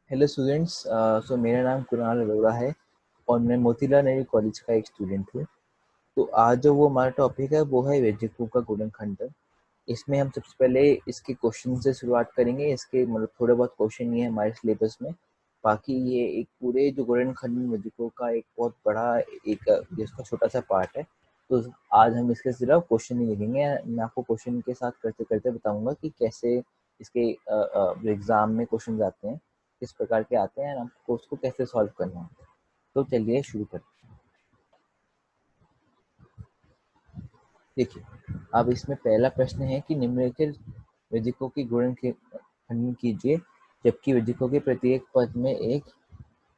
Hello students. मेरा नाम कुणाल अरोड़ा है और मैं मोतीलाल नेहरू कॉलेज का एक स्टूडेंट हूँ। तो आज जो वो हमारा टॉपिक है वो है व्यंजकों का गुणनखंड। इसमें हम सबसे पहले इसके क्वेश्चन से शुरुआत करेंगे। इसके मतलब थोड़े बहुत क्वेश्चन ये है हमारे सिलेबस में। बाकी ये एक पूरे जो गुणनखंड व्यंजकों का एक बहुत बड़ा एक इसका छोटा सा पार्ट है। तो आज हम इसके सिर्फ क्वेश्चन ही लिखेंगे। मैं आपको क्वेश्चन के साथ करते करते बताऊंगा कि कैसे इसके एग्जाम में क्वेश्चन आते हैं, किस प्रकार के आते हैं और आपको उसको कैसे सॉल्व करना है। तो चलिए शुरू करते हैं। देखिए, अब इसमें पहला प्रश्न है कि निम्नलिखित व्यंजकों की गुणनखंड कीजिए जबकि व्यंजकों के प्रत्येक पद में एक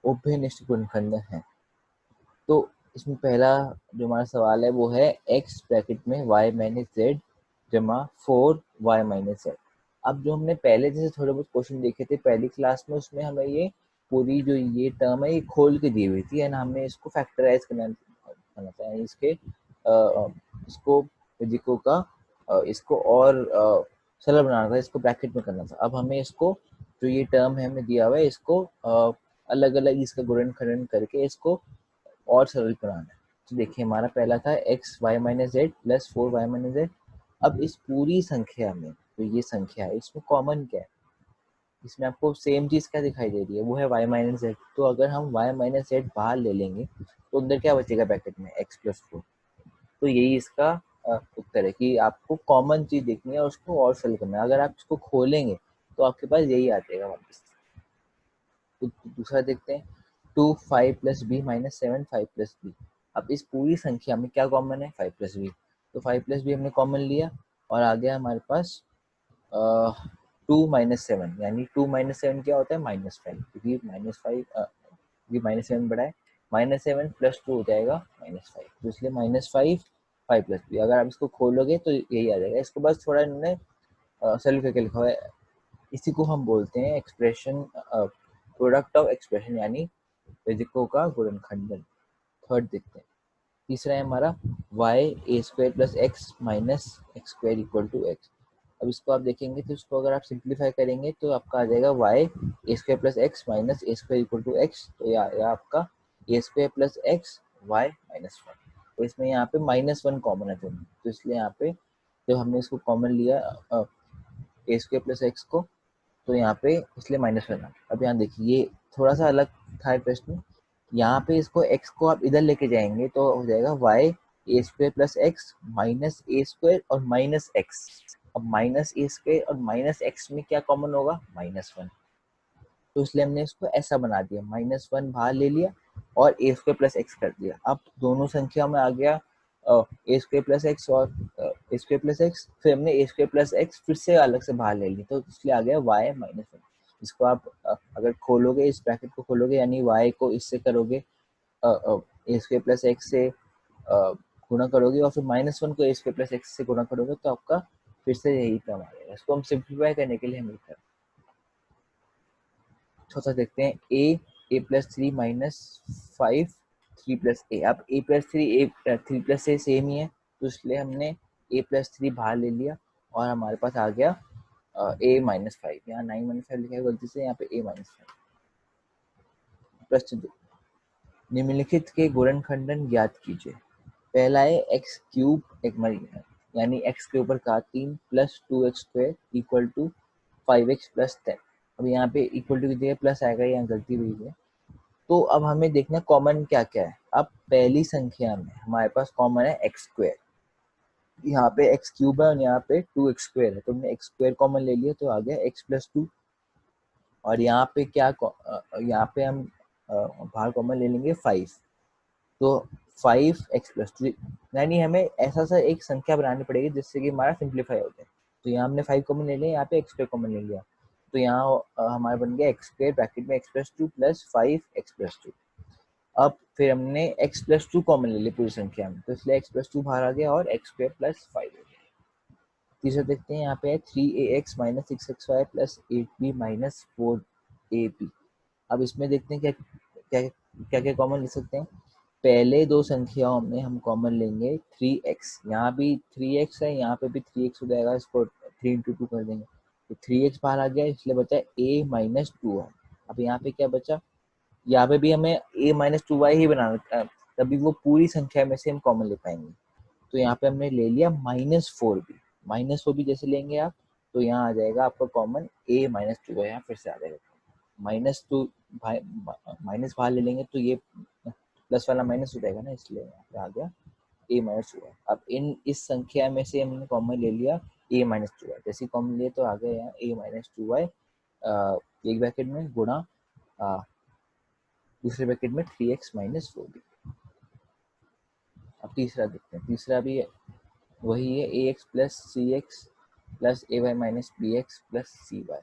उभयनिष्ठ गुणनखंड है। तो इसमें पहला जो हमारा सवाल है वो है x ब्रैकेट में y माइनस जेड जमा 4y माइनस जेड। अब जो हमने पहले जैसे थोड़े बहुत क्वेश्चन देखे थे पहली क्लास में, उसमें हमें ये पूरी जो ये टर्म है ये खोल के दी हुई थी एंड हमें इसको फैक्टराइज करना था, यानी इसको व्यंजकों का इसको और सरल बनाना था, इसको ब्रैकेट में करना था। अब हमें इसको जो ये टर्म है हमें दिया हुआ है इसको अलग अलग इसका गुणनखंड करके इसको और सरल बनाना है। तो देखिए हमारा पहला था x Y minus z plus 4y minus z. अब इस पूरी संख्या में तो ये संख्या है, इसमें कॉमन क्या है? इसमें आपको सेम चीज क्या दिखाई दे रही है? वो है y माइनस जेड। तो अगर हम y माइनस जेड बाहर ले लेंगे तो अंदर क्या बचेगा ब्रैकेट में? x plus 4। तो यही इसका उत्तर है कि आपको कॉमन चीज देखनी है और उसको और सरल करना है। अगर आप इसको खोलेंगे तो आपके पास यही आ जाएगा वापस। तो दूसरा देखते हैं, 2 5 plus b minus 7 5 plus b. अब इस पूरी संख्या में क्या कॉमन है? 5 प्लस बी। तो 5 प्लस बी हमने कॉमन लिया और आ गया हमारे पास 2 माइनस 7, यानी 2 माइनस 7 क्या होता है? -5, क्योंकि -5 क्योंकि -7 बड़ा है। -7 प्लस 2 हो जाएगा -5, तो इसलिए -5 5 प्लस बी। अगर आप इसको खोलोगे तो यही आ जाएगा। इसको बस थोड़ा इन्होंने सरल करके लिखा हुआ है। इसी को हम बोलते हैं एक्सप्रेशन, प्रोडक्ट ऑफ एक्सप्रेशन, यानी व्यंजकों का गुणनखंडन। थर्ड देखते हैं, तीसरा है हमारा y A square plus x minus x square equal to x. अब इसको आप देखेंगे तो इसको अगर आप सिंप्लीफाई करेंगे तो आपका आ जाएगा Y A square plus x minus A square equal to X. तो या आपका A square plus X Y minus 1। तो इसमें यहाँ पे -1 कॉमन है दोनों, तो इसलिए यहाँ पे जब हमने इसको कॉमन लिया ए स्क्वायर प्लस एक्स को, तो यहाँ पे इसलिए -1 आ। अब यहाँ देखिए ये थोड़ा सा अलग था प्रश्न। यहाँ पे इसको x को आप इधर लेके जाएंगे तो हो जाएगा y A square plus x minus A square और माइनस एक्स। अब माइनस ए स्क्वायर और माइनस एक्स में क्या कॉमन होगा? -1। तो इसलिए हमने इसको ऐसा बना दिया, -1 बाहर ले लिया और ए स्क्वायर प्लस एक्स कर दिया। अब दोनों संख्या में आ गया ए स्क्वायर प्लस एक्स और ए स्क्वायर प्लस एक्स, फिर हमने ए स्क्वायर प्लस एक्स फिर से अलग से बाहर ले ली, तो इसलिए आ गया वाई -1। इसको आप अगर खोलोगे, इस ब्रैकेट को खोलोगे यानी वाई को इससे करोगे ए स्क्वायर प्लस एक्स से गुणा करोगे और फिर -1 को ए स्क्वायर प्लस एक्स से गुणा करोगे तो आपका फिर से यही टर्म आ जाएगा। इसको हम सिंप्लीफाई करने के लिए हम लिखते हैं। चौथा देखते हैं, ए प्लस 3 माइनस 5 3 प्लस ए। अब ए प्लस 3 3 प्लस ए सेम ही है, तो इसलिए हमने ए प्लस 3 बाहर ले लिया और हमारे पास आ गया ए -5। यहाँ 9 - 5 लिखा है गलती से, यहाँ पे ए -5। प्रश्न 2, निम्नलिखित के गुणनखंडन ज्ञात कीजिए। पहला है एक्स क्यूब एक यानी एक्स के ऊपर का 3 plus 2x square equal to 5x plus 10। अब यहाँ पे इक्वल टू की जगह प्लस आएगा, यहाँ गलती हुई है। तो अब हमें देखना कॉमन क्या क्या है। अब पहली संख्या में हमारे पास कॉमन है एक्स स्क्वायर, यहाँ पे एक्स क्यूब है और यहाँ पे 2x स्क्वायर है, तो हमने एक्स स्क्वायर कॉमन ले लिया तो आ गया x प्लस 2। और यहाँ पे क्या यहाँ पे हम बाहर कॉमन ले लेंगे 5, तो 5x प्लस 2, यानी हमें ऐसा सा एक संख्या बनानी पड़ेगी जिससे कि हमारा सिंप्लीफाई हो जाए। तो यहाँ हमने 5 कॉमन ले लिया, यहाँ पे एक्स स्क्वायर कॉमन ले लिया, तो यहाँ हमारा बन गया एक्स स्क्वायर ब्रैकेट में x plus 2 plus 5x plus 2। अब फिर हमने x प्लस 2 कॉमन ले लिया पूरी संख्या में, तो इसलिए x प्लस 2 बाहर आ गया और एक्स स्क्वायर प्लस 5 हो गया। तीसरा देखते हैं, यहाँ पे है 3ax minus 6xy plus 8b minus 4ab। अब इसमें देखते हैं क्या क्या क्या क्या कॉमन ले सकते हैं। पहले दो संख्याओं में हम कॉमन लेंगे 3x, यहाँ भी 3x है, यहाँ पे भी 3x हो जाएगा, इसको 3 × 2 कर देंगे तो 3x बाहर आ गया, इसलिए बचा a -2 है। अब यहाँ पे क्या बचा, यहाँ पे भी हमें a माइनस टू वाई ही बनाना था, तभी वो पूरी संख्या में से हम कॉमन ले पाएंगे। तो यहाँ पे हमने ले लिया -4b, -4b जैसे लेंगे आप तो यहाँ आ जाएगा आपका कॉमन a माइनस टू है, यहाँ फिर से आ जाएगा -2, माइनस बाहर ले लेंगे तो ये प्लस वाला माइनस हो जाएगा ना, इसलिए यहाँ पे आ गया a माइनस टू। अब इस संख्या में से हमने कॉमन ले लिया a माइनस टू, जैसे कॉमन लिए तो आ गया यहाँ a माइनस टू वाई, एक ब्रैकेट में गुणा दूसरे ब्रैकेट में 3x माइनस 4b। अब तीसरा देखते हैं, तीसरा भी वही है ax plus C X plus A Y minus B X plus C Y.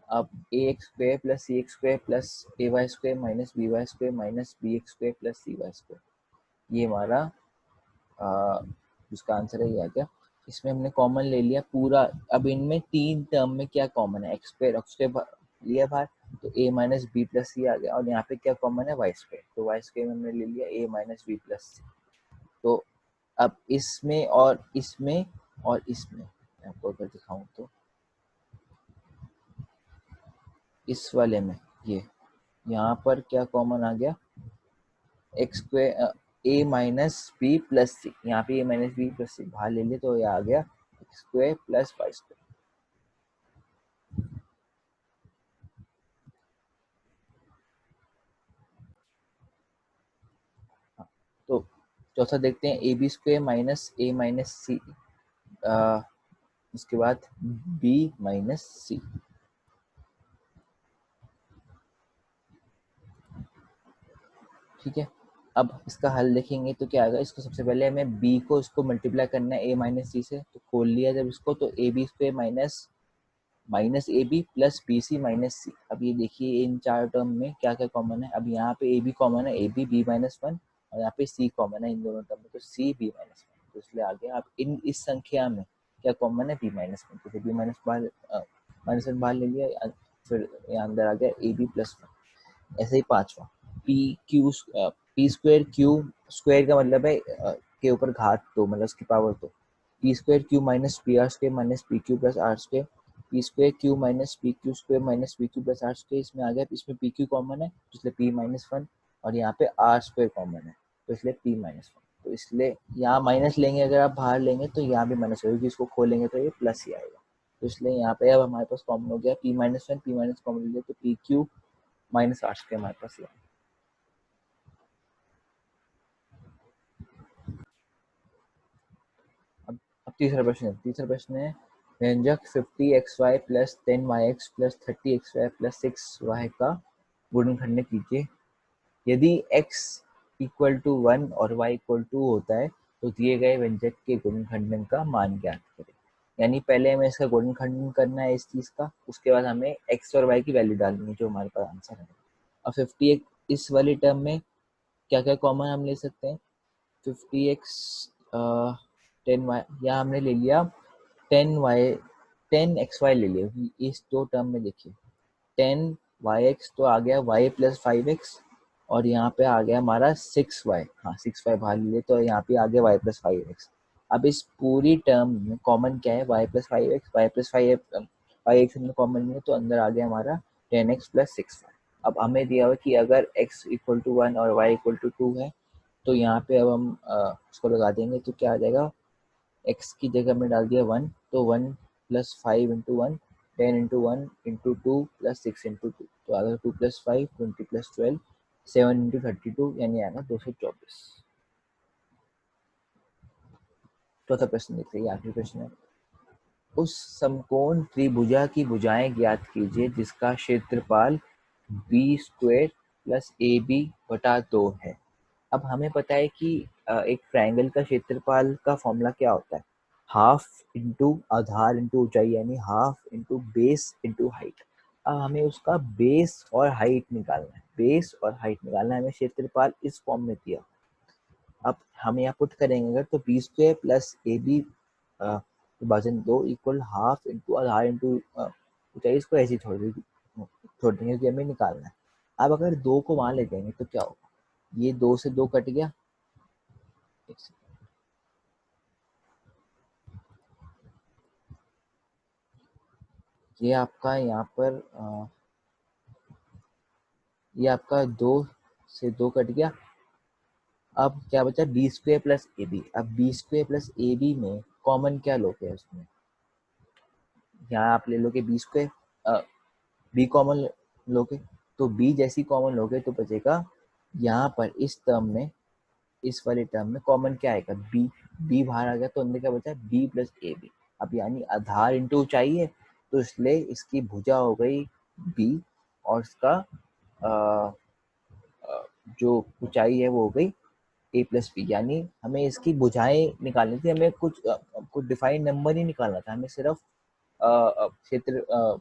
अब A X square plus C X square plus A Y square minus B Y square minus B X square plus C Y square, ये हमारा उसका answer है, ये आ गया। इसमें हमने कॉमन ले लिया पूरा। अब इनमें तीन टर्म में क्या कॉमन है, एक्स स्क्वायर लिया बाहर तो ए माइनस बी प्लस सी आ गया, और यहाँ पे क्या कॉमन है, वाई स्क्वायर, तो वाई स्क्वायर में हमने ले लिया ए माइनस बी प्लस सी। तो अब इसमें और इसमें और इसमें मैं आपको अगर दिखाऊं तो इस वाले में ये यहाँ पर क्या कॉमन आ गया, X square A minus B plus C, यहाँ पे A minus B plus C बाहर ले लिए तो ये आ गया X square plus Y square. तो चौथा देखते हैं, A B square minus A minus C, उसके बाद बी माइनस सी। ठीक है, अब इसका हल देखेंगे तो क्या आएगा, इसको सबसे पहले हमें b को इसको मल्टीप्लाई करना है a माइनस सी से, तो खोल लिया जब इसको तो A B square minus minus A B plus B C minus C. अब ये देखिए इन चार टर्म में क्या क्या कॉमन है, अब यहाँ पे ए बी कॉमन है, a b b minus one, और यहाँ पे सी कॉमन है इन दोनों टर्म में, तो सी बी माइनस वन, तो इसलिए आ गया। अब इस संख्या में क्या कॉमन है, बी माइनस वन, तो बी माइनस माइनस वन बाहर ले लिया, फिर यहाँ अंदर आ गया ए बी प्लस वन। ऐसे ही पांचवा P Q, P square Q, square का मतलब है के ऊपर घात दो, मतलब उसकी पावर दो, p square q minus p r square minus p q plus r square, p square q minus p q square minus p q plus r square. इसमें आ गया, इसमें पी क्यू कॉमन है इसलिए पी माइनस वन, और यहाँ पे are square common है तो इसलिए पी माइनस वन। तो इसलिए यहाँ माइनस लेंगे, अगर आप बाहर लेंगे तो यहाँ भी माइनस होगी, इसको खोलेंगे तो ये प्लस ही आएगा। तो इसलिए यहाँ पे अब हमारे पास कॉमन हो गया p minus one, p minus common ले तो p q minus r square हमारे पास। अब तीसरा प्रश्न है व्यंजक 50xy plus 10yx plus 30xy plus 6y का गुणनखंड कीजिए। यदि x इक्वल टू 1 और y इक्वल टू होता है तो दिए गए व्यंजक के गुणनखंड का मान ज्ञात करें। यानी पहले हमें इसका गुणनखंड करना है इस चीज का, उसके बाद हमें x और y की वैल्यू डालनी है जो हमारे पास आंसर है। अब 50 इस वाली टर्म में क्या क्या कॉमन हम ले सकते हैं, 50x 10y, या हमने ले लिया 10y 10xy ले लिया, इस दो टर्म में देखिए 10yx तो आ गया y प्लस 5x, और यहाँ पे आ गया हमारा 6y, हाँ 6y बाहर ले लिए तो यहाँ पे आ गया y प्लस 5x। अब इस पूरी टर्म में कॉमन क्या है, y plus 5x, y plus 5x हमने कॉमन लिया तो अंदर आ गया हमारा 10x प्लस 6y। अब हमें दिया हुआ कि अगर x इक्वल टू 1 और y इक्वल टू 2 है तो यहाँ पे अब हम उसको लगा देंगे तो क्या आ जाएगा, x की जगह में डाल दिया 1 तो 1 plus 5 into one, 10 into one into two plus 6 into two, तो अगर 2 प्लस 5 20 प्लस 12 7 इंटू 32 यानी आएगा 224। चौथा प्रश्न देखते हैं, आखिरी प्रश्न है, उस समकोण त्रिभुजा की भुजाएं ज्ञात कीजिए जिसका क्षेत्रफल बी स्क्वायर प्लस ए बी बटा 2 है। अब हमें पता है कि एक ट्रायंगल का क्षेत्रफल का फॉर्मूला क्या होता है, हाफ इंटू आधार इंटू ऊंचाई, यानी half into base into height. अब हमें उसका बेस और हाइट निकालना है, बेस और हाइट निकालना है हमें, क्षेत्रफल इस फॉर्म में दिया। अब हम यहाँ पुट करेंगे अगर तो बी स्क्वायर प्लस ए बी विभाजन 2 इक्वल हाफ इंटू आधार इंटू ऊंचाई, इसको ऐसे ही छोड़ देंगे कि हमें निकालना है। अब अगर 2 को वहां ले जाएंगे तो क्या होगा, ये 2 से 2 कट गया, ये आपका यहाँ पर ये आपका 2 से 2 कट गया। अब क्या बचा, बी स्क्वेयर प्लस ए बी। अब बी स्क्वेयर प्लस ए बी में कॉमन क्या लोगे उसमें, यहाँ आप ले लोगे बी स्क्वेयर, बी कॉमन लोगे, तो बी जैसी कॉमन लोगे तो बचेगा यहाँ पर इस टर्म में, इस वाले टर्म में कॉमन क्या आएगा, बी। बी बाहर आ गया तो अंदर क्या बचा, बी प्लस ए बी। अब यानी आधार इंटू ऊंचाई है, तो इसलिए इसकी भुजा हो गई बी, और इसका अ, जो ऊंचाई है वो हो गई ए प्लस बी। यानी हमें इसकी भुजाएं निकालनी थी, हमें कुछ डिफाइंड नंबर ही निकालना था, हमें सिर्फ क्षेत्र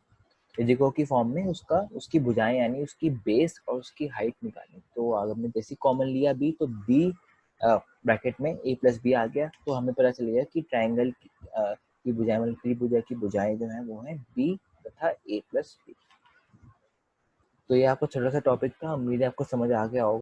फिजिको की फॉर्म में उसकी भुजाएं यानी उसकी बेस और उसकी हाइट निकालनी। तो अगर हमने जैसी कॉमन लिया बी, तो बी ब्रैकेट में ए प्लस बी आ गया, तो हमें पता चल गया कि ट्राइंगल की भुजाएं, मतलब त्रिभुजा की भुजाएं जो है वो है बी तथा ए प्लस बी। तो ये आपका छोटा सा टॉपिक था, उम्मीद है आपको समझ आ गया होगा।